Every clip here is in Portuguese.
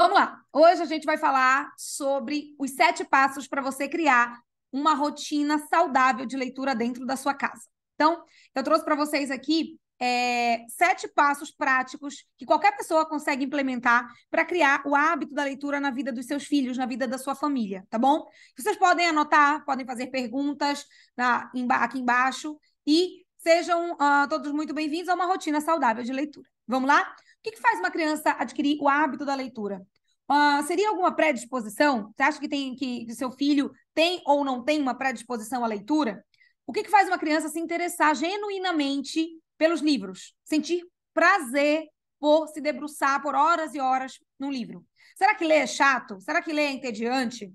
Vamos lá. Hoje a gente vai falar sobre os 7 passos para você criar uma rotina saudável de leitura dentro da sua casa. Então, eu trouxe para vocês aqui 7 passos práticos que qualquer pessoa consegue implementar para criar o hábito da leitura na vida dos seus filhos, na vida da sua família, tá bom? Vocês podem anotar, podem fazer perguntas aqui embaixo e sejam todos muito bem-vindos a uma rotina saudável de leitura. Vamos lá? O que faz uma criança adquirir o hábito da leitura? Seria alguma predisposição? Você acha que seu filho tem ou não tem uma predisposição à leitura? O que faz uma criança se interessar genuinamente pelos livros? Sentir prazer por se debruçar por horas e horas num livro. Será que ler é chato? Será que ler é entediante?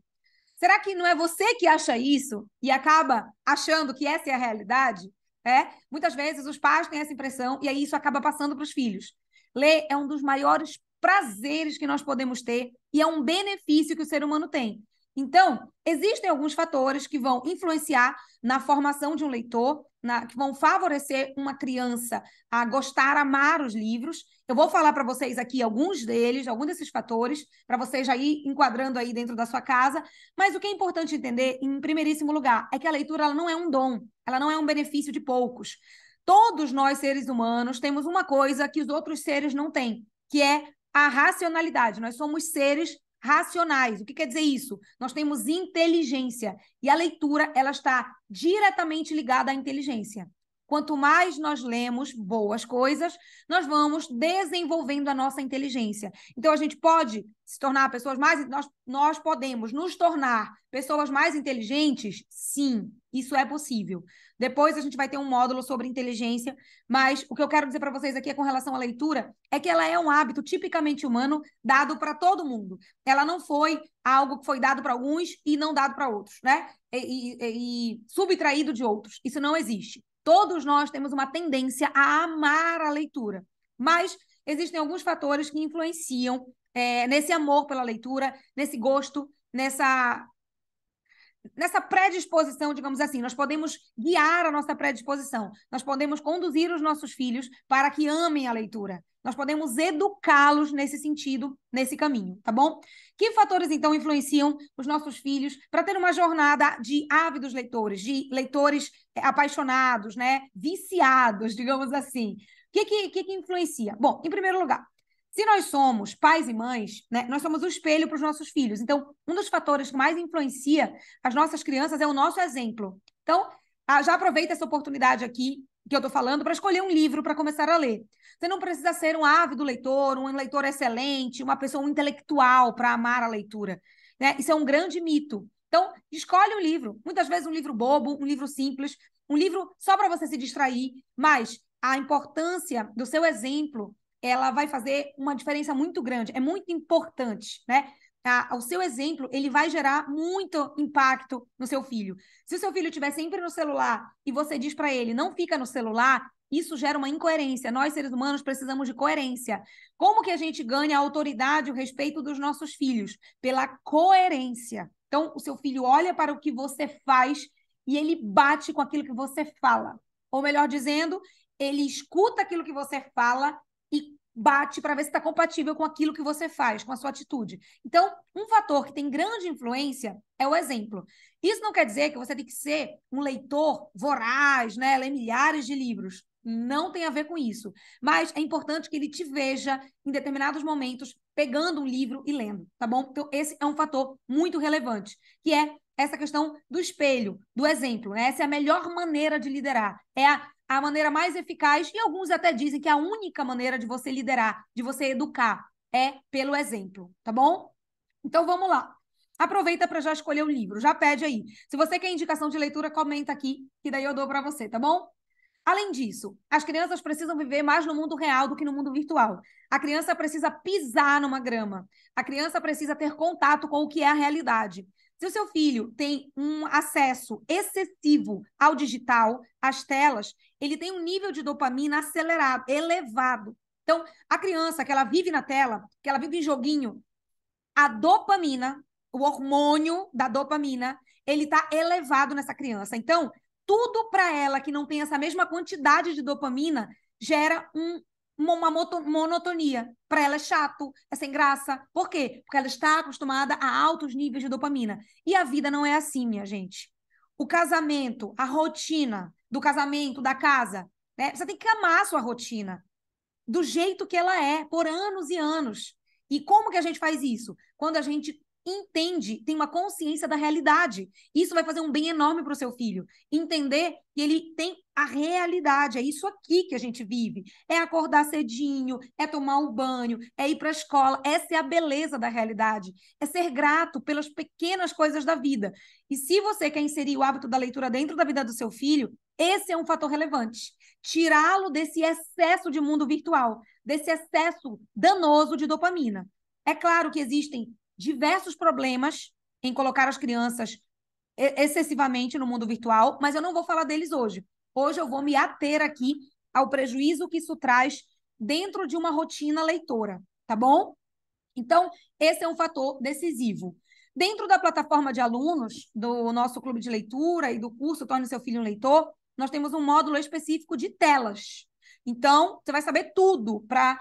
Será que não é você que acha isso e acaba achando que essa é a realidade? Muitas vezes os pais têm essa impressão e aí isso acaba passando para os filhos. Ler é um dos maiores prazeres que nós podemos ter e é um benefício que o ser humano tem. Então, existem alguns fatores que vão influenciar na formação de um leitor, que vão favorecer uma criança a gostar, amar os livros. Eu vou falar para vocês aqui alguns deles, alguns desses fatores, para vocês já ir enquadrando aí dentro da sua casa. Mas o que é importante entender, em primeiríssimo lugar, é que a leitura ela não é um dom, ela não é um benefício de poucos. Todos nós, seres humanos, temos uma coisa que os outros seres não têm, que é a racionalidade. Nós somos seres racionais. O que quer dizer isso? Nós temos inteligência e a leitura ela está diretamente ligada à inteligência. Quanto mais nós lemos boas coisas, nós vamos desenvolvendo a nossa inteligência. Então, a gente pode se tornar pessoas mais... Nós podemos nos tornar pessoas mais inteligentes? Sim, isso é possível. Depois a gente vai ter um módulo sobre inteligência, mas o que eu quero dizer para vocês aqui com relação à leitura é que ela é um hábito tipicamente humano dado para todo mundo. Ela não foi algo que foi dado para alguns e não dado para outros, né? E subtraído de outros. Isso não existe. Todos nós temos uma tendência a amar a leitura, mas existem alguns fatores que influenciam nesse amor pela leitura, nesse gosto, nessa predisposição, digamos assim. Nós podemos guiar a nossa predisposição, nós podemos conduzir os nossos filhos para que amem a leitura, nós podemos educá-los nesse sentido, nesse caminho, tá bom? Que fatores, então, influenciam os nossos filhos para ter uma jornada de ávidos leitores, de leitores apaixonados, né? Viciados, digamos assim? O que influencia? Bom, em primeiro lugar, se nós somos pais e mães, né, nós somos o espelho para os nossos filhos. Então, um dos fatores que mais influencia as nossas crianças é o nosso exemplo. Então, já aproveita essa oportunidade aqui que eu estou falando para escolher um livro para começar a ler. Você não precisa ser um ávido leitor, um leitor excelente, uma pessoa intelectual para amar a leitura, né? Isso é um grande mito. Então, escolhe um livro. Muitas vezes um livro bobo, um livro simples, um livro só para você se distrair, mas a importância do seu exemplo ela vai fazer uma diferença muito grande. É muito importante, né? O seu exemplo, ele vai gerar muito impacto no seu filho. Se o seu filho estiver sempre no celular e você diz para ele, não fica no celular, isso gera uma incoerência. Nós, seres humanos, precisamos de coerência. Como que a gente ganha a autoridade, o respeito dos nossos filhos? Pela coerência. Então, o seu filho olha para o que você faz e ele bate com aquilo que você fala. Ou melhor dizendo, ele escuta aquilo que você fala e bate para ver se está compatível com aquilo que você faz, com a sua atitude. Então, um fator que tem grande influência é o exemplo. Isso não quer dizer que você tem que ser um leitor voraz, né? Ler milhares de livros. Não tem a ver com isso. Mas é importante que ele te veja em determinados momentos pegando um livro e lendo, tá bom? Então, esse é um fator muito relevante, que é essa questão do espelho, do exemplo, né? Essa é a melhor maneira de liderar. É a maneira mais eficaz, e alguns até dizem que a única maneira de você liderar, de você educar, é pelo exemplo, tá bom? Então, vamos lá. Aproveita para já escolher o livro, já pede aí. Se você quer indicação de leitura, comenta aqui, que daí eu dou para você, tá bom? Além disso, as crianças precisam viver mais no mundo real do que no mundo virtual. A criança precisa pisar numa grama. A criança precisa ter contato com o que é a realidade. Se o seu filho tem um acesso excessivo ao digital, às telas, ele tem um nível de dopamina acelerado, elevado. Então, a criança que ela vive na tela, que ela vive em joguinho, a dopamina, o hormônio da dopamina, ele está elevado nessa criança. Então, tudo para ela que não tem essa mesma quantidade de dopamina gera uma monotonia. Para ela é chato, é sem graça. Por quê? Porque ela está acostumada a altos níveis de dopamina. E a vida não é assim, minha gente. O casamento, a rotina do casamento, da casa, né? Você tem que amar a sua rotina do jeito que ela é, por anos e anos. E como que a gente faz isso? Quando a gente entende, tem uma consciência da realidade. Isso vai fazer um bem enorme para o seu filho. Entender que ele tem a realidade, é isso aqui que a gente vive. É acordar cedinho, é tomar um banho, é ir para a escola. Essa é a beleza da realidade. É ser grato pelas pequenas coisas da vida. E se você quer inserir o hábito da leitura dentro da vida do seu filho, esse é um fator relevante. Tirá-lo desse excesso de mundo virtual, desse excesso danoso de dopamina. É claro que existem diversos problemas em colocar as crianças excessivamente no mundo virtual, mas eu não vou falar deles hoje. Hoje eu vou me ater aqui ao prejuízo que isso traz dentro de uma rotina leitora, tá bom? Então, esse é um fator decisivo. Dentro da plataforma de alunos do nosso clube de leitura e do curso Torne Seu Filho um Leitor, nós temos um módulo específico de telas. Então, você vai saber tudo para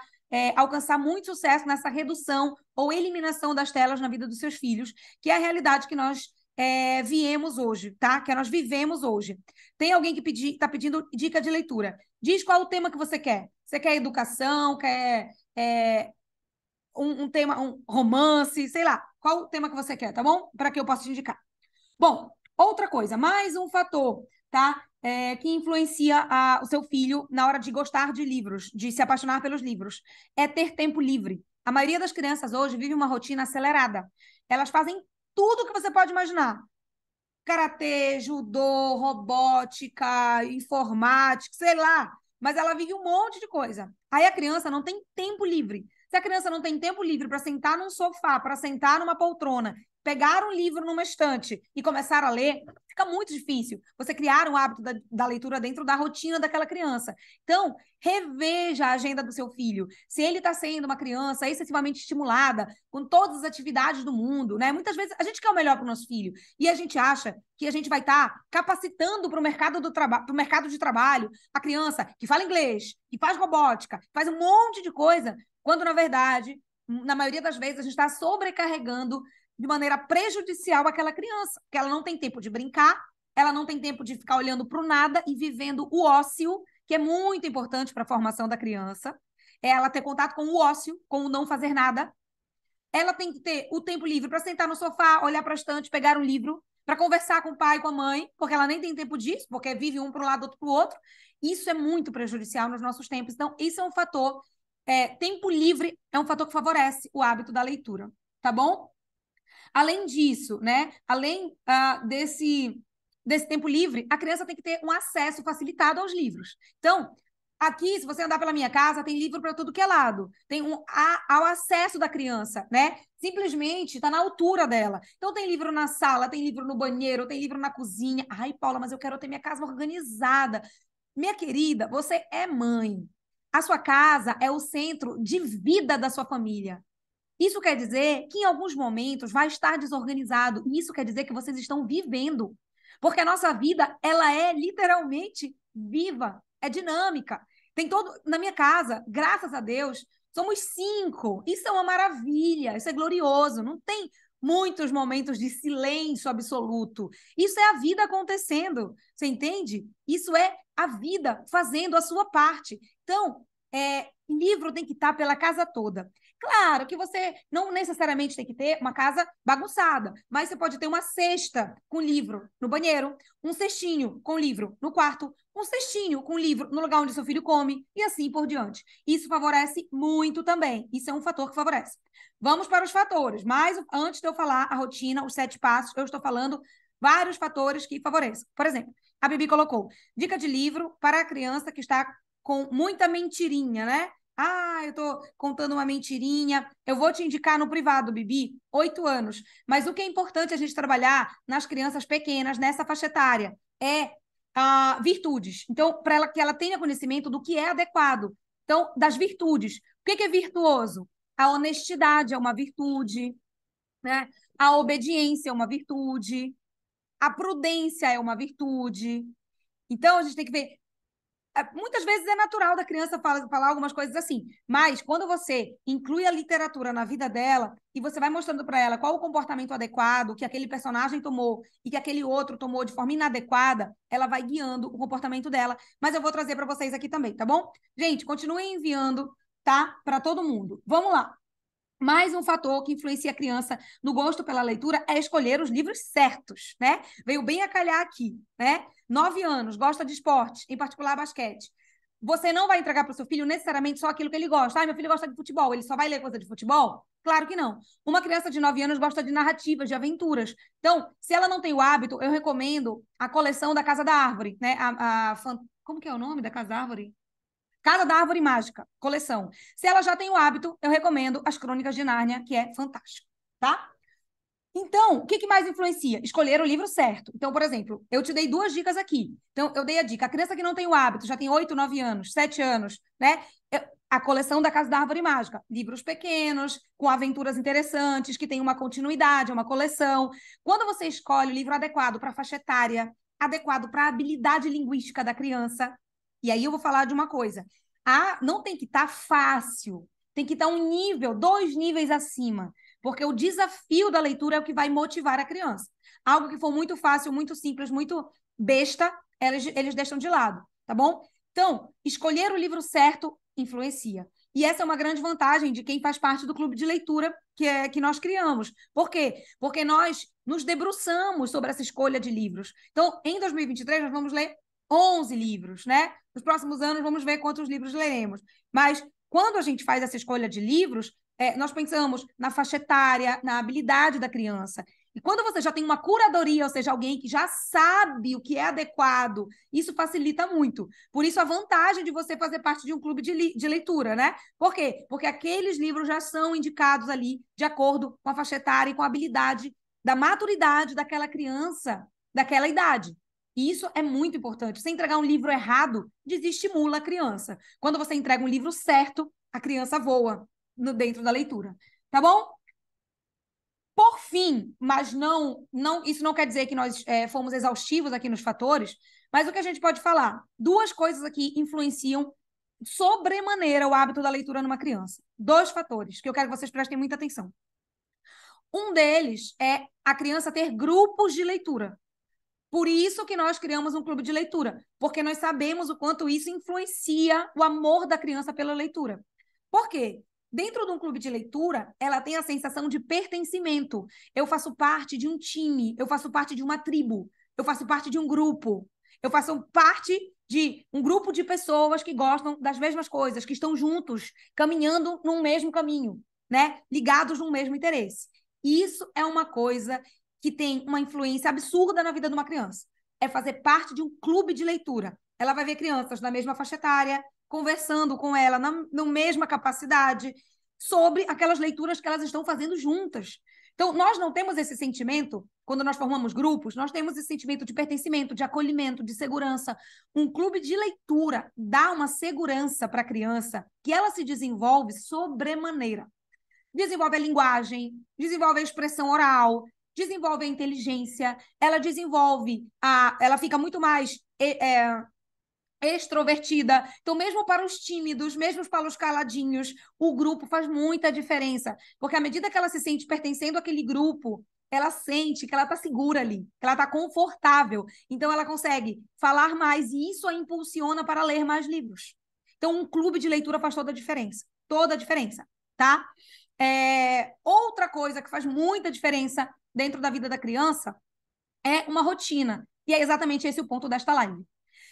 alcançar muito sucesso nessa redução ou eliminação das telas na vida dos seus filhos, que é a realidade que nós viemos hoje, tá? Que nós vivemos hoje. Tem alguém que está pedindo dica de leitura. Diz qual o tema que você quer. Você quer educação, quer um tema, um romance, sei lá, qual o tema que você quer, tá bom? Para que eu possa te indicar. Bom, outra coisa, mais um fator, tá? Que influencia o seu filho na hora de gostar de livros, de se apaixonar pelos livros, é ter tempo livre. A maioria das crianças hoje vive uma rotina acelerada. Elas fazem tudo que você pode imaginar. Karatê, judô, robótica, informática, sei lá. Mas ela vive um monte de coisa. Aí a criança não tem tempo livre. Se a criança não tem tempo livre para sentar num sofá, para sentar numa poltrona, pegar um livro numa estante e começar a ler, fica muito difícil você criar um hábito da leitura dentro da rotina daquela criança. Então, reveja a agenda do seu filho. Se ele está sendo uma criança excessivamente estimulada com todas as atividades do mundo, né? Muitas vezes a gente quer o melhor para o nosso filho e a gente acha que a gente vai estar capacitando para o mercado de trabalho a criança que fala inglês, que faz robótica, que faz um monte de coisa, quando, na verdade, na maioria das vezes, a gente está sobrecarregando de maneira prejudicial aquela criança, porque ela não tem tempo de brincar, ela não tem tempo de ficar olhando para o nada e vivendo o ócio, que é muito importante para a formação da criança. É ela ter contato com o ócio, com o não fazer nada. Ela tem que ter o tempo livre para sentar no sofá, olhar para a estante, pegar um livro, para conversar com o pai e com a mãe, porque ela nem tem tempo disso, porque vive um para um lado, outro para o outro. Isso é muito prejudicial nos nossos tempos. Então, isso é um fator. Tempo livre é um fator que favorece o hábito da leitura, tá bom? Além disso, né? Além desse tempo livre, a criança tem que ter um acesso facilitado aos livros. Então, aqui, se você andar pela minha casa, tem livro para tudo que é lado. Tem ao acesso da criança, né? Simplesmente está na altura dela. Então, tem livro na sala, tem livro no banheiro, tem livro na cozinha. Ai, Paula, mas eu quero ter minha casa organizada. Minha querida, você é mãe. A sua casa é o centro de vida da sua família. Isso quer dizer que em alguns momentos vai estar desorganizado. E isso quer dizer que vocês estão vivendo. Porque a nossa vida, ela é literalmente viva, é dinâmica. Tem todo. Na minha casa, graças a Deus, somos 5. Isso é uma maravilha, isso é glorioso. Não tem muitos momentos de silêncio absoluto. Isso é a vida acontecendo. Você entende? Isso é a vida fazendo a sua parte. Então, livro tem que estar pela casa toda. Claro que você não necessariamente tem que ter uma casa bagunçada, mas você pode ter uma cesta com livro no banheiro, um cestinho com livro no quarto, um cestinho com livro no lugar onde seu filho come e assim por diante. Isso favorece muito também. Isso é um fator que favorece. Vamos para os fatores, mas antes de eu falar a rotina, os 7 passos, eu estou falando vários fatores que favorecem. Por exemplo, a Bibi colocou dica de livro para a criança que está com muita mentirinha, né? Ah, eu tô contando uma mentirinha. Eu vou te indicar no privado, Bibi, 8 anos. Mas o que é importante a gente trabalhar nas crianças pequenas, nessa faixa etária, é virtudes. Então, para que ela tenha conhecimento do que é adequado. Então, das virtudes. O que é virtuoso? A honestidade é uma virtude, né? A obediência é uma virtude. A prudência é uma virtude. Então, a gente tem que ver Muitas vezes é natural da criança falar algumas coisas assim, mas quando você inclui a literatura na vida dela e você vai mostrando para ela qual o comportamento adequado que aquele personagem tomou e que aquele outro tomou de forma inadequada, ela vai guiando o comportamento dela. Mas eu vou trazer para vocês aqui também, tá bom? Gente, continuem enviando, tá? Para todo mundo. Vamos lá. Mais um fator que influencia a criança no gosto pela leitura é escolher os livros certos, né? Veio bem a calhar aqui, né? 9 anos, gosta de esporte, em particular basquete. Você não vai entregar para o seu filho necessariamente só aquilo que ele gosta. Ah, meu filho gosta de futebol, ele só vai ler coisa de futebol? Claro que não. Uma criança de 9 anos gosta de narrativas, de aventuras. Então, se ela não tem o hábito, eu recomendo a coleção da Casa da Árvore, né? Como que é o nome da Casa da Árvore? Casa da Árvore Mágica, coleção. Se ela já tem o hábito, eu recomendo As Crônicas de Nárnia, que é fantástico, tá? Então, o que mais influencia? Escolher o livro certo. Então, por exemplo, eu te dei 2 dicas aqui. Então, eu dei a dica. A criança que não tem o hábito, já tem 8, 9 anos, 7 anos, né? A coleção da Casa da Árvore Mágica. Livros pequenos, com aventuras interessantes, que tem uma continuidade, uma coleção. Quando você escolhe o livro adequado para a faixa etária, adequado para a habilidade linguística da criança, e aí eu vou falar de uma coisa. Não tem que estar fácil, tem que estar 2 níveis acima. Porque o desafio da leitura é o que vai motivar a criança. Algo que for muito fácil, muito simples, muito besta, eles deixam de lado, tá bom? Então, escolher o livro certo influencia. E essa é uma grande vantagem de quem faz parte do clube de leitura que nós criamos. Por quê? Porque nós nos debruçamos sobre essa escolha de livros. Então, em 2023, nós vamos ler 11 livros, né? Nos próximos anos, vamos ver quantos livros leremos. Mas, quando a gente faz essa escolha de livros, nós pensamos na faixa etária, na habilidade da criança. E quando você já tem uma curadoria, ou seja, alguém que já sabe o que é adequado, isso facilita muito. Por isso, a vantagem de você fazer parte de um clube de leitura, né? Por quê? Porque aqueles livros já são indicados ali de acordo com a faixa etária e com a habilidade da maturidade daquela criança, daquela idade. E isso é muito importante. Você entregar um livro errado, desestimula a criança. Quando você entrega um livro certo, a criança voa dentro da leitura, tá bom? Por fim, mas isso não quer dizer que nós fomos exaustivos aqui nos fatores, mas o que a gente pode falar? 2 coisas aqui influenciam sobremaneira o hábito da leitura numa criança. 2 fatores que eu quero que vocês prestem muita atenção. Um deles é a criança ter grupos de leitura. Por isso que nós criamos um clube de leitura, porque nós sabemos o quanto isso influencia o amor da criança pela leitura. Por quê? Dentro de um clube de leitura, ela tem a sensação de pertencimento. Eu faço parte de um time, eu faço parte de uma tribo, eu faço parte de um grupo, eu faço parte de um grupo de pessoas que gostam das mesmas coisas, que estão juntos, caminhando num mesmo caminho, né? Ligados num mesmo interesse. Isso é uma coisa que tem uma influência absurda na vida de uma criança. É fazer parte de um clube de leitura. Ela vai ver crianças da mesma faixa etária, conversando com ela na mesma capacidade, sobre aquelas leituras que elas estão fazendo juntas. Então, nós não temos esse sentimento, quando nós formamos grupos, nós temos esse sentimento de pertencimento, de acolhimento, de segurança. Um clube de leitura dá uma segurança para a criança que ela se desenvolve sobremaneira. Desenvolve a linguagem, desenvolve a expressão oral, desenvolve a inteligência, ela fica muito mais extrovertida. Então, mesmo para os tímidos, mesmo para os caladinhos, o grupo faz muita diferença, porque à medida que ela se sente pertencendo àquele grupo, ela sente que ela está segura ali, que ela está confortável. Então, ela consegue falar mais e isso a impulsiona para ler mais livros. Então, um clube de leitura faz toda a diferença, tá? Outra coisa que faz muita diferença dentro da vida da criança é uma rotina. E é exatamente esse o ponto desta live.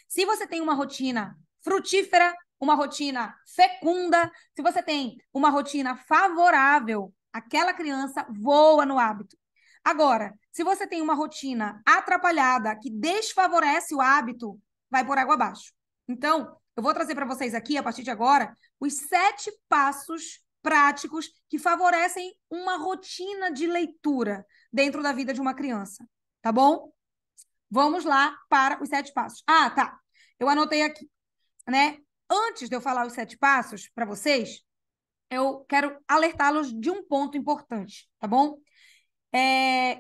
Se você tem uma rotina frutífera, uma rotina fecunda, se você tem uma rotina favorável, aquela criança voa no hábito. Agora, se você tem uma rotina atrapalhada, que desfavorece o hábito, vai por água abaixo. Então, eu vou trazer para vocês aqui, a partir de agora, os 7 passos práticos que favorecem uma rotina de leitura dentro da vida de uma criança. Tá bom? Vamos lá para os 7 passos. Ah, tá. Eu anotei aqui, né? Antes de eu falar os 7 passos para vocês, eu quero alertá-los de um ponto importante, tá bom?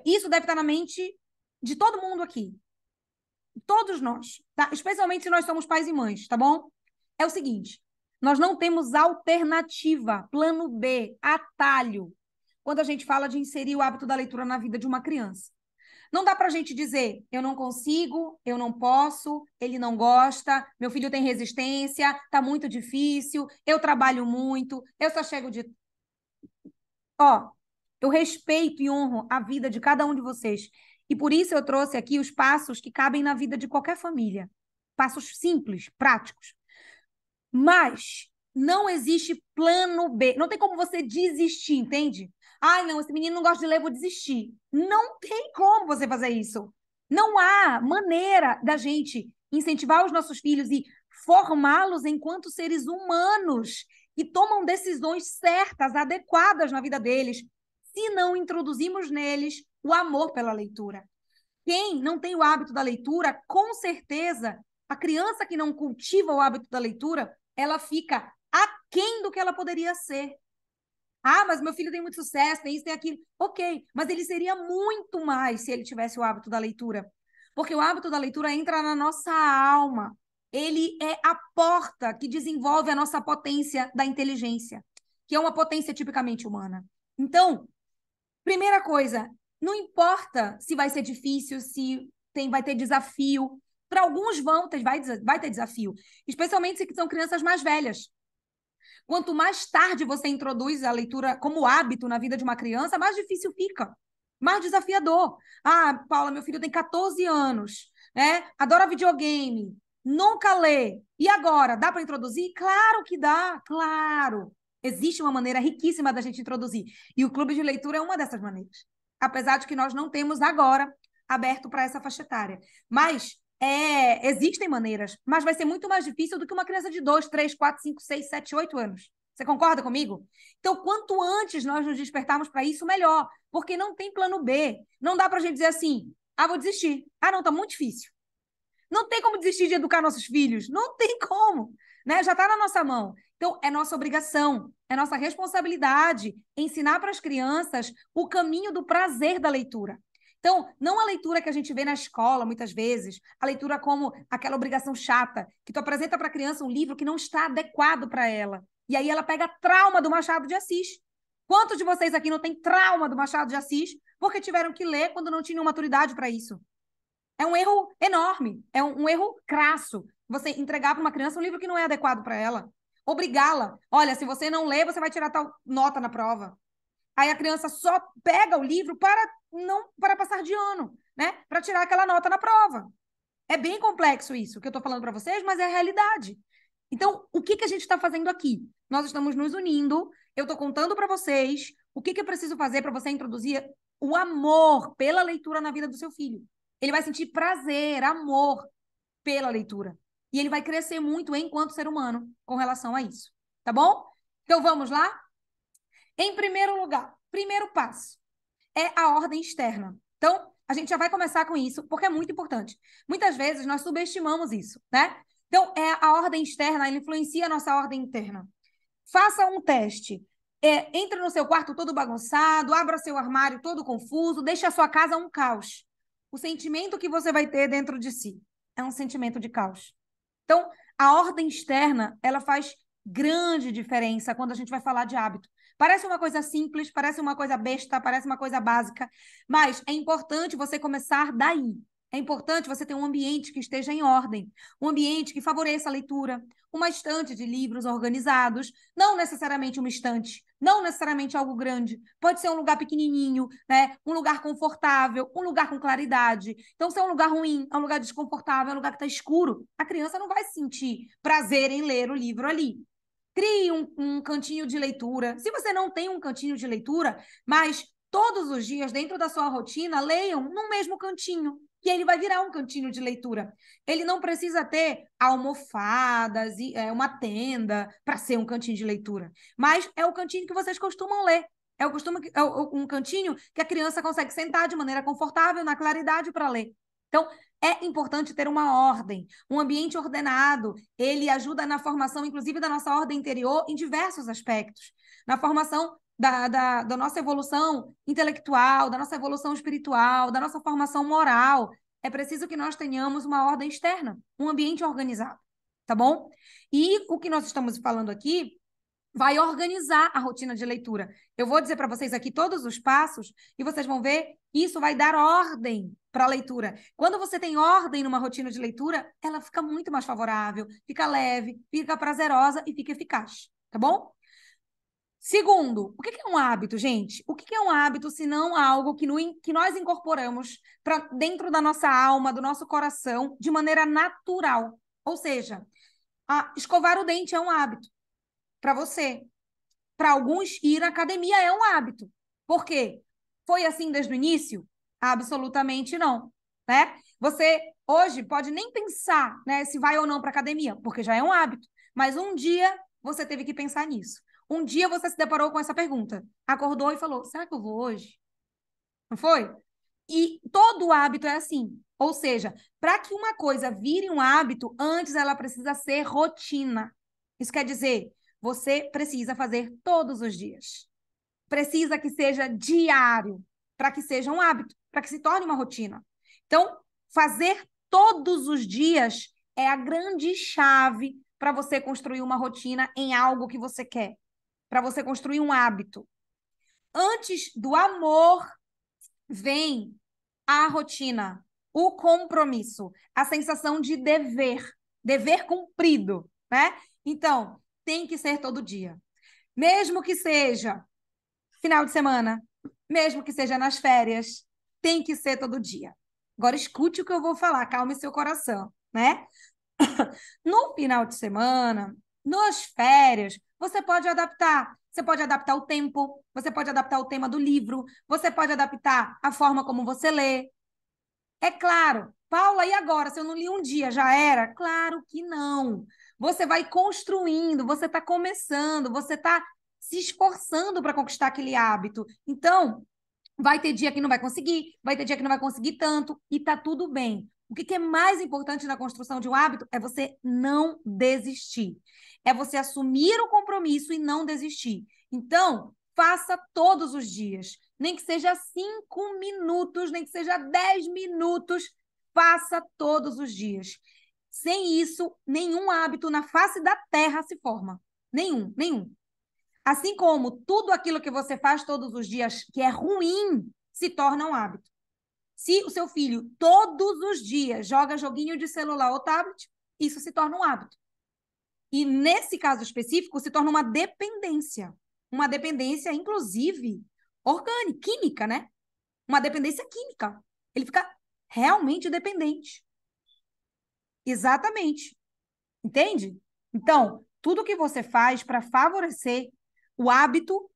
Isso deve estar na mente de todo mundo aqui. todos nós, tá? Especialmente se nós somos pais e mães, tá bom? É o seguinte, nós não temos alternativa, plano B, atalho, quando a gente fala de inserir o hábito da leitura na vida de uma criança. Não dá para a gente dizer, eu não consigo, eu não posso, ele não gosta, meu filho tem resistência, tá muito difícil, eu trabalho muito, eu só chego de... Ó, eu respeito e honro a vida de cada um de vocês. E por isso eu trouxe aqui os passos que cabem na vida de qualquer família. Passos simples, práticos. Mas não existe plano B. Não tem como você desistir, entende? Ai, não, esse menino não gosta de ler, vou desistir. Não tem como você fazer isso. Não há maneira da gente incentivar os nossos filhos e formá-los enquanto seres humanos que tomam decisões certas, adequadas na vida deles, se não introduzimos neles o amor pela leitura. Quem não tem o hábito da leitura, com certeza, a criança que não cultiva o hábito da leitura, ela fica aquém do que ela poderia ser. Ah, mas meu filho tem muito sucesso, tem isso, tem aquilo. Ok, mas ele seria muito mais se ele tivesse o hábito da leitura. Porque o hábito da leitura entra na nossa alma. Ele é a porta que desenvolve a nossa potência da inteligência, que é uma potência tipicamente humana. Então, primeira coisa, não importa se vai ser difícil, se vai ter desafio. Para alguns vai ter desafio, especialmente se são crianças mais velhas. Quanto mais tarde você introduz a leitura como hábito na vida de uma criança, mais difícil fica, mais desafiador. Ah, Paula, meu filho tem 14 anos, né? Adora videogame, nunca lê. E agora, dá para introduzir? Claro que dá, claro. Existe uma maneira riquíssima da gente introduzir. E o clube de leitura é uma dessas maneiras. Apesar de que nós não temos agora aberto para essa faixa etária. Mas existem maneiras, mas vai ser muito mais difícil do que uma criança de 2, 3, 4, 5, 6, 7, 8 anos. Você concorda comigo? Então, quanto antes nós nos despertarmos para isso, melhor. Porque não tem plano B. Não dá para a gente dizer assim, vou desistir. Ah, não, tá muito difícil. Não tem como desistir de educar nossos filhos. Não tem como. Né? Já está na nossa mão. Então, é nossa obrigação, é nossa responsabilidade ensinar para as crianças o caminho do prazer da leitura. Então, não a leitura que a gente vê na escola, muitas vezes, a leitura como aquela obrigação chata, que tu apresenta para a criança um livro que não está adequado para ela. E aí ela pega trauma do Machado de Assis. Quantos de vocês aqui não têm trauma do Machado de Assis porque tiveram que ler quando não tinham maturidade para isso? É um erro enorme, é um erro crasso. Você entregar para uma criança um livro que não é adequado para ela. Obrigá-la. Olha, se você não lê, você vai tirar tal nota na prova. Aí a criança só pega o livro para passar de ano, né? Para tirar aquela nota na prova. É bem complexo isso que eu estou falando para vocês, mas é a realidade. Então, o que a gente está fazendo aqui? Nós estamos nos unindo, eu estou contando para vocês o que eu preciso fazer para você introduzir o amor pela leitura na vida do seu filho. Ele vai sentir prazer, amor pela leitura. E ele vai crescer muito enquanto ser humano com relação a isso. Tá bom? Então, vamos lá? Em primeiro lugar, primeiro passo é a ordem externa. Então, a gente já vai começar com isso, porque é muito importante. Muitas vezes nós subestimamos isso, né? Então, a ordem externa, ela influencia a nossa ordem interna. Faça um teste. Entre no seu quarto todo bagunçado, abra seu armário todo confuso, deixe a sua casa um caos. O sentimento que você vai ter dentro de si é um sentimento de caos. Então, a ordem externa, ela faz grande diferença quando a gente vai falar de hábito. Parece uma coisa simples, parece uma coisa besta, parece uma coisa básica, mas é importante você começar daí. É importante você ter um ambiente que esteja em ordem, um ambiente que favoreça a leitura, uma estante de livros organizados, não necessariamente uma estante, não necessariamente algo grande, pode ser um lugar pequenininho, né? Um lugar confortável, um lugar com claridade. Então, se é um lugar ruim, é um lugar desconfortável, é um lugar que está escuro, a criança não vai sentir prazer em ler o livro ali. Crie um cantinho de leitura. Se você não tem um cantinho de leitura, mas todos os dias, dentro da sua rotina, leiam no mesmo cantinho, que ele vai virar um cantinho de leitura. Ele não precisa ter almofadas e uma tenda para ser um cantinho de leitura, mas é o cantinho que vocês costumam ler. É um cantinho que a criança consegue sentar de maneira confortável, na claridade para ler. Então, é importante ter uma ordem, um ambiente ordenado. Ele ajuda na formação, inclusive, da nossa ordem interior em diversos aspectos. Na formação da nossa evolução intelectual, da nossa evolução espiritual, da nossa formação moral. é preciso que nós tenhamos uma ordem externa, um ambiente organizado, tá bom? E o que nós estamos falando aqui vai organizar a rotina de leitura. Eu vou dizer para vocês aqui todos os passos e vocês vão ver, isso vai dar ordem para a leitura. Quando você tem ordem numa rotina de leitura, ela fica muito mais favorável, fica leve, fica prazerosa e fica eficaz, tá bom? Segundo, o que é um hábito, gente? O que é um hábito se não algo que nós incorporamos para dentro da nossa alma, do nosso coração, de maneira natural? Ou seja, escovar o dente é um hábito para você. Para alguns, ir à academia é um hábito. Por quê? Foi assim desde o início? Absolutamente não, né? Você hoje pode nem pensar, né, se vai ou não para academia, porque já é um hábito. Mas um dia você teve que pensar nisso. Um dia você se deparou com essa pergunta. Acordou e falou: será que eu vou hoje? Não foi? E todo hábito é assim. Ou seja, para que uma coisa vire um hábito, antes ela precisa ser rotina. Isso quer dizer, você precisa fazer todos os dias. Precisa que seja diário, para que seja um hábito, para que se torne uma rotina. Então, fazer todos os dias é a grande chave para você construir uma rotina em algo que você quer, para você construir um hábito. Antes do amor, vem a rotina, o compromisso, a sensação de dever cumprido, né? Então, tem que ser todo dia. Mesmo que seja final de semana, mesmo que seja nas férias, tem que ser todo dia. Agora escute o que eu vou falar, calme seu coração, né? No final de semana, nas férias, você pode adaptar. Você pode adaptar o tempo, você pode adaptar o tema do livro, você pode adaptar a forma como você lê. É claro, Paula, e agora? Se eu não li um dia, já era? Claro que não. Você vai construindo, você está começando, você está se esforçando para conquistar aquele hábito. Então, vai ter dia que não vai conseguir, vai ter dia que não vai conseguir tanto, e tá tudo bem. O que é mais importante na construção de um hábito é você não desistir. É você assumir o compromisso e não desistir. Então, faça todos os dias. Nem que seja 5 minutos, nem que seja 10 minutos, faça todos os dias. Sem isso, nenhum hábito na face da terra se forma. Nenhum, nenhum. Assim como tudo aquilo que você faz todos os dias que é ruim se torna um hábito. Se o seu filho todos os dias joga joguinho de celular ou tablet, isso se torna um hábito. E nesse caso específico, se torna uma dependência. Uma dependência, inclusive, orgânica, química, né? Uma dependência química. Ele fica realmente dependente. Exatamente. Entende? Então, tudo que você faz para favorecer o hábito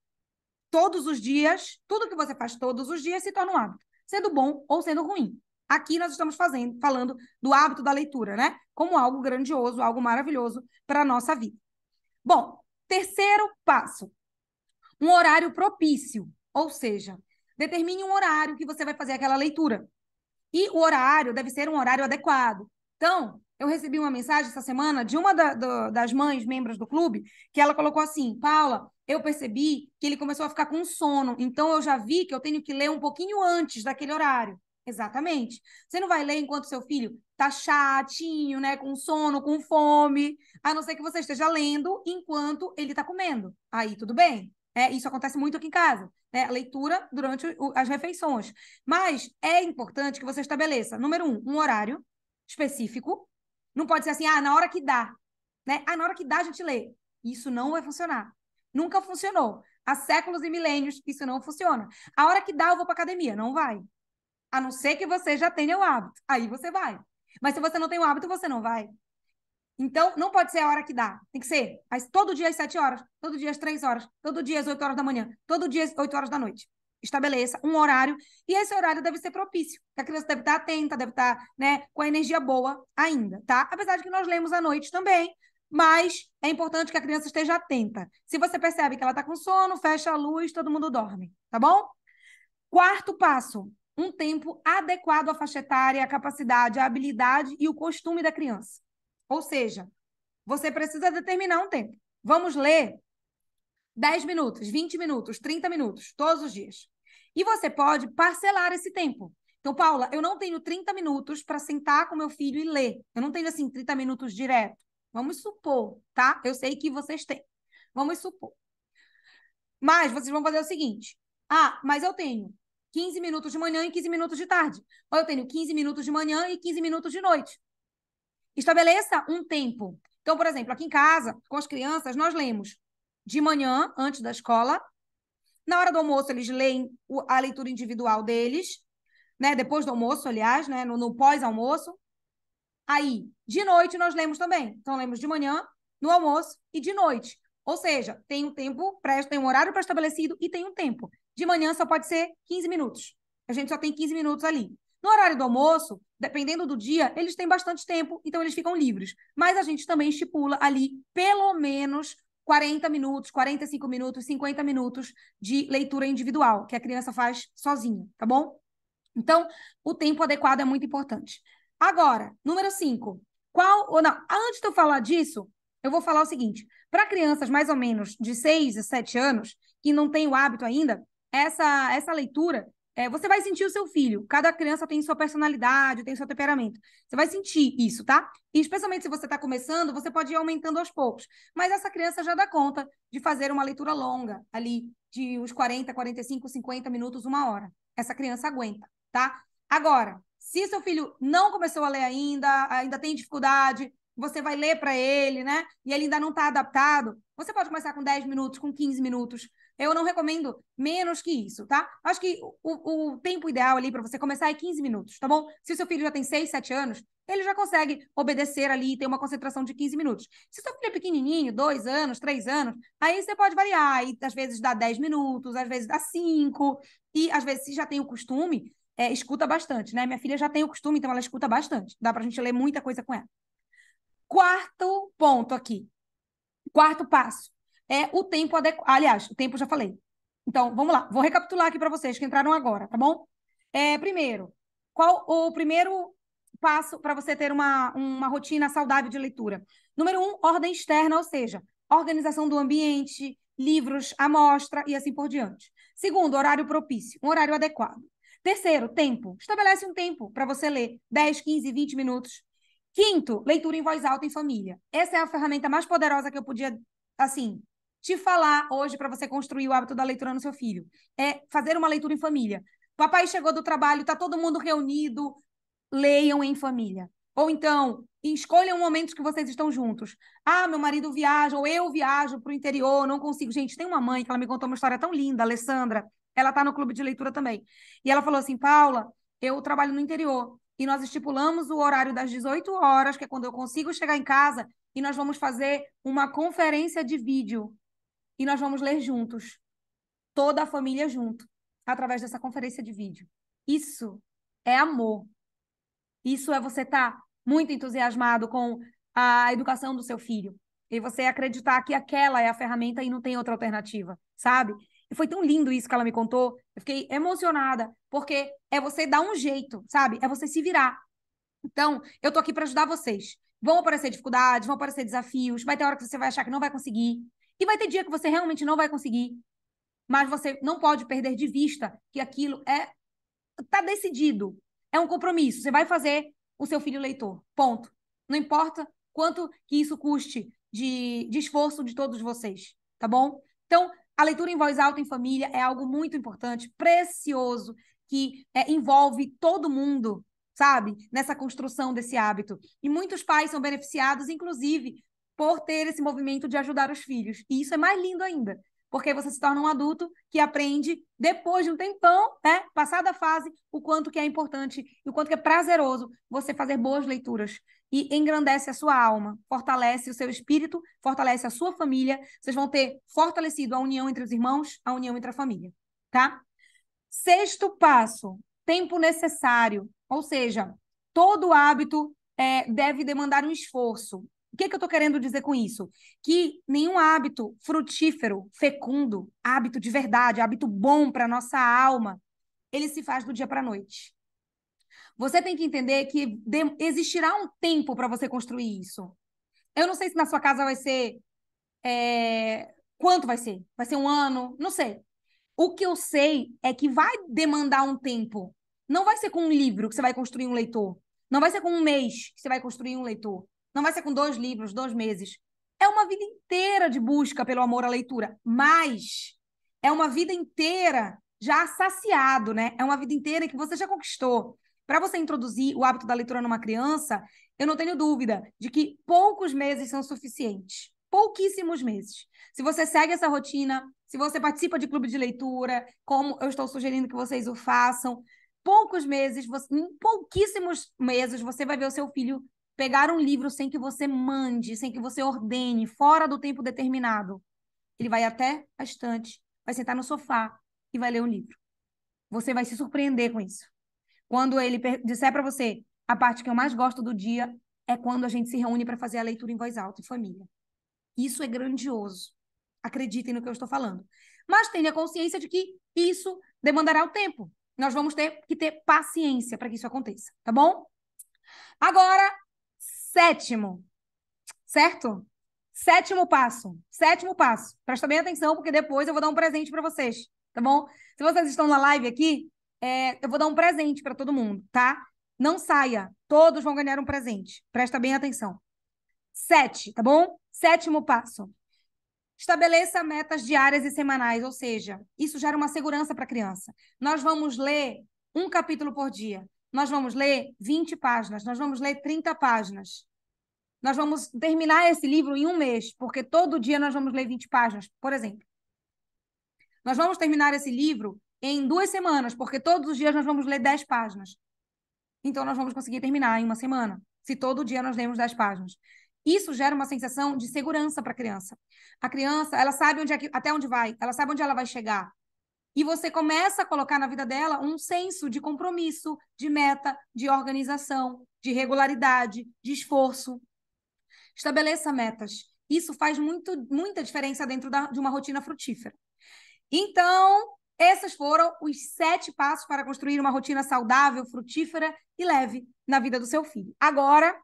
todos os dias, tudo que você faz todos os dias se torna um hábito, sendo bom ou sendo ruim. Aqui nós estamos falando do hábito da leitura, né? Como algo grandioso, algo maravilhoso para a nossa vida. Bom, terceiro passo, um horário propício, ou seja, determine um horário que você vai fazer aquela leitura. E o horário deve ser um horário adequado. Então, eu recebi uma mensagem essa semana de uma das mães, membros do clube, que ela colocou assim: Paula, eu percebi que ele começou a ficar com sono, então eu já vi que eu tenho que ler um pouquinho antes daquele horário. Exatamente. Você não vai ler enquanto seu filho tá chatinho, né, com sono, com fome, a não ser que você esteja lendo enquanto ele está comendo. Aí tudo bem. Isso acontece muito aqui em casa, né? A leitura durante as refeições. Mas é importante que você estabeleça, número um horário específico. Não pode ser assim, na hora que dá, né? Na hora que dá a gente lê. Isso não vai funcionar. Nunca funcionou. Há séculos e milênios isso não funciona. A hora que dá eu vou para academia. Não vai. A não ser que você já tenha o hábito. Aí você vai. Mas se você não tem o hábito, você não vai. Então, não pode ser a hora que dá. Tem que ser todo dia às 7 horas, todo dia às 3 horas, todo dia às 8 horas da manhã, todo dia às 8 horas da noite. Estabeleça um horário, e esse horário deve ser propício. A criança deve estar atenta, deve estar, né, com a energia boa ainda, tá? Apesar de que nós lemos à noite também, mas é importante que a criança esteja atenta. Se você percebe que ela está com sono, fecha a luz, todo mundo dorme, tá bom? Quarto passo, um tempo adequado à faixa etária, à capacidade, à habilidade e o costume da criança. Ou seja, você precisa determinar um tempo. Vamos ler 10 minutos, 20 minutos, 30 minutos, todos os dias. E você pode parcelar esse tempo. Então, Paula, eu não tenho 30 minutos para sentar com meu filho e ler. Eu não tenho, assim, 30 minutos direto. Vamos supor, tá? Eu sei que vocês têm. Vamos supor. Mas vocês vão fazer o seguinte. Ah, mas eu tenho 15 minutos de manhã e 15 minutos de tarde. Ou eu tenho 15 minutos de manhã e 15 minutos de noite. Estabeleça um tempo. Então, por exemplo, aqui em casa, com as crianças, nós lemos de manhã, antes da escola. Na hora do almoço, eles leem a leitura individual deles, né? Depois do almoço, aliás, né? No pós-almoço. Aí, de noite, nós lemos também. Então, lemos de manhã, no almoço e de noite. Ou seja, tem um tempo, tem um horário pré-estabelecido e tem um tempo. De manhã só pode ser 15 minutos. A gente só tem 15 minutos ali. No horário do almoço, dependendo do dia, eles têm bastante tempo, então eles ficam livres. Mas a gente também estipula ali pelo menos 40 minutos, 45 minutos, 50 minutos de leitura individual, que a criança faz sozinha, tá bom? Então, o tempo adequado é muito importante. Agora, número 5. Qual, ou não, antes de eu falar disso, eu vou falar o seguinte: para crianças mais ou menos de 6 a 7 anos, que não tem o hábito ainda, essa leitura, você vai sentir o seu filho. Cada criança tem sua personalidade, tem seu temperamento. Você vai sentir isso, tá? E especialmente se você está começando, você pode ir aumentando aos poucos. Mas essa criança já dá conta de fazer uma leitura longa, ali, de uns 40, 45, 50 minutos, 1 hora. Essa criança aguenta, tá? Agora, se seu filho não começou a ler ainda tem dificuldade, você vai ler para ele, né? E ele ainda não está adaptado, você pode começar com 10 minutos, com 15 minutos. Eu não recomendo menos que isso, tá? Acho que o tempo ideal ali para você começar é 15 minutos, tá bom? Se o seu filho já tem 6, 7 anos, ele já consegue obedecer ali e ter uma concentração de 15 minutos. Se o seu filho é pequenininho, 2 anos, 3 anos, aí você pode variar. Aí, às vezes dá 10 minutos, às vezes dá 5. E, às vezes, se já tem o costume, escuta bastante, né? Minha filha já tem o costume, então ela escuta bastante. Dá pra gente ler muita coisa com ela. Quarto ponto aqui. Quarto passo. É o tempo adequado. Aliás, o tempo eu já falei. Então, vamos lá. Vou recapitular aqui para vocês que entraram agora, tá bom? Primeiro, qual o primeiro passo para você ter uma rotina saudável de leitura? Número 1, ordem externa, ou seja, organização do ambiente, livros à mostra e assim por diante. Segundo, horário propício, um horário adequado. Terceiro, tempo. Estabelece um tempo para você ler 10, 15, 20 minutos. Quinto, leitura em voz alta em família. Essa é a ferramenta mais poderosa que eu podia, assim, te falar hoje para você construir o hábito da leitura no seu filho. É fazer uma leitura em família. Papai chegou do trabalho, está todo mundo reunido, leiam em família. Ou então, escolham momentos que vocês estão juntos. Ah, meu marido viaja, ou eu viajo para o interior, não consigo. Gente, tem uma mãe que ela me contou uma história tão linda, a Alessandra. Ela está no clube de leitura também. E ela falou assim: Paula, eu trabalho no interior. E nós estipulamos o horário das 18 horas, que é quando eu consigo chegar em casa, e nós vamos fazer uma conferência de vídeo. E nós vamos ler juntos, toda a família junto, através dessa conferência de vídeo. Isso é amor. Isso é você estar muito entusiasmado com a educação do seu filho. E você acreditar que aquela é a ferramenta e não tem outra alternativa, sabe? E foi tão lindo isso que ela me contou. Eu fiquei emocionada, porque é você dar um jeito, sabe? É você se virar. Então, eu tô aqui para ajudar vocês. Vão aparecer dificuldades, vão aparecer desafios, vai ter hora que você vai achar que não vai conseguir, e vai ter dia que você realmente não vai conseguir, mas você não pode perder de vista que aquilo tá decidido. É um compromisso. Você vai fazer o seu filho leitor. Ponto. Não importa quanto que isso custe de esforço de todos vocês, tá bom? Então, a leitura em voz alta em família é algo muito importante, precioso, que envolve todo mundo, sabe? Nessa construção desse hábito. E muitos pais são beneficiados, inclusive, por ter esse movimento de ajudar os filhos. E isso é mais lindo ainda, porque você se torna um adulto que aprende, depois de um tempão, né, passada a fase, o quanto que é importante e o quanto que é prazeroso você fazer boas leituras. E engrandece a sua alma, fortalece o seu espírito, fortalece a sua família. Vocês vão ter fortalecido a união entre os irmãos, a união entre a família, tá? Sexto passo, tempo necessário. Ou seja, todo hábito deve demandar um esforço. O que eu estou querendo dizer com isso? Que nenhum hábito frutífero, fecundo, hábito de verdade, hábito bom para a nossa alma, ele se faz do dia para a noite. Você tem que entender que existirá um tempo para você construir isso. Eu não sei se na sua casa vai ser... Quanto vai ser? Vai ser 1 ano? Não sei. O que eu sei é que vai demandar um tempo. Não vai ser com um livro que você vai construir um leitor. Não vai ser com um mês que você vai construir um leitor. Não vai ser com 2 livros, 2 meses. É uma vida inteira de busca pelo amor à leitura. Mas é uma vida inteira já saciado, né? É uma vida inteira que você já conquistou. Para você introduzir o hábito da leitura numa criança, eu não tenho dúvida de que poucos meses são suficientes. Pouquíssimos meses. Se você segue essa rotina, se você participa de clube de leitura, como eu estou sugerindo que vocês o façam, em pouquíssimos meses, você vai ver o seu filho pegar um livro sem que você mande, sem que você ordene, fora do tempo determinado. Ele vai até a estante, vai sentar no sofá e vai ler um livro. Você vai se surpreender com isso. Quando ele disser para você, a parte que eu mais gosto do dia é quando a gente se reúne para fazer a leitura em voz alta, em família. Isso é grandioso. Acreditem no que eu estou falando. Mas tenha consciência de que isso demandará o tempo. Nós vamos ter que ter paciência para que isso aconteça, tá bom? Agora, 7º, certo? 7º passo. 7º passo. Presta bem atenção, porque depois eu vou dar um presente para vocês, tá bom? Se vocês estão na live aqui, eu vou dar um presente para todo mundo, tá? Não saia. Todos vão ganhar um presente. Presta bem atenção. 7, tá bom? 7º passo. Estabeleça metas diárias e semanais, ou seja, isso gera uma segurança para a criança. Nós vamos ler um capítulo por dia. Nós vamos ler 20 páginas. Nós vamos ler 30 páginas. Nós vamos terminar esse livro em um mês, porque todo dia nós vamos ler 20 páginas, por exemplo. Nós vamos terminar esse livro em 2 semanas, porque todos os dias nós vamos ler 10 páginas. Então, nós vamos conseguir terminar em uma semana, se todo dia nós lemos 10 páginas. Isso gera uma sensação de segurança para a criança. A criança, ela sabe até onde vai, ela sabe onde ela vai chegar. E você começa a colocar na vida dela um senso de compromisso, de meta, de organização, de regularidade, de esforço. Estabeleça metas. Isso faz muita diferença dentro de uma rotina frutífera. Então, esses foram os 7 passos para construir uma rotina saudável, frutífera e leve na vida do seu filho. Agora,